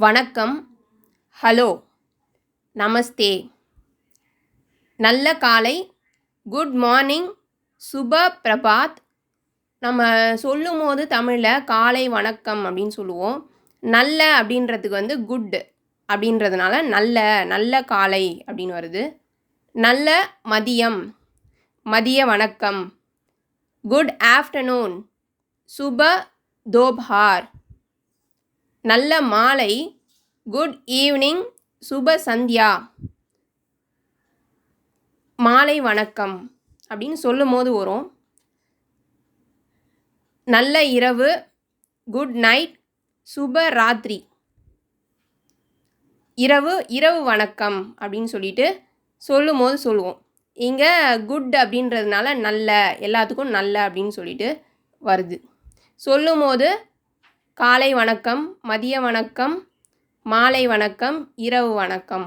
வணக்கம், ஹலோ, நமஸ்தே, நல்ல காலை, குட் மார்னிங், சுப பிரபாத். நம்ம சொல்லும்போது தமிழில் காலை வணக்கம் அப்படின்னு சொல்லுவோம். நல்ல அப்படின்றதுக்கு குட் அப்படின்றதுனால நல்ல காலை அப்படின்னு வருது. நல்ல மதியம், மதிய வணக்கம். குட் ஆஃப்டர்நூன், சுப தோபஹார். நல்ல மாலை, குட் ஈவினிங், சுப சந்தியா. மாலை வணக்கம் அப்படின்னு சொல்லும் போது வரும். நல்ல இரவு, குட் நைட், சுப ராத்திரி. இரவு வணக்கம் அப்படின்னு சொல்லிட்டு சொல்லும் போது சொல்லுவோம். இங்கே குட் அப்படின்றதுனால நல்ல, எல்லாத்துக்கும் நல்ல அப்படின்னு சொல்லிட்டு வருது. சொல்லும் போது காலை வணக்கம், மதிய வணக்கம், மாலை வணக்கம், இரவு வணக்கம்.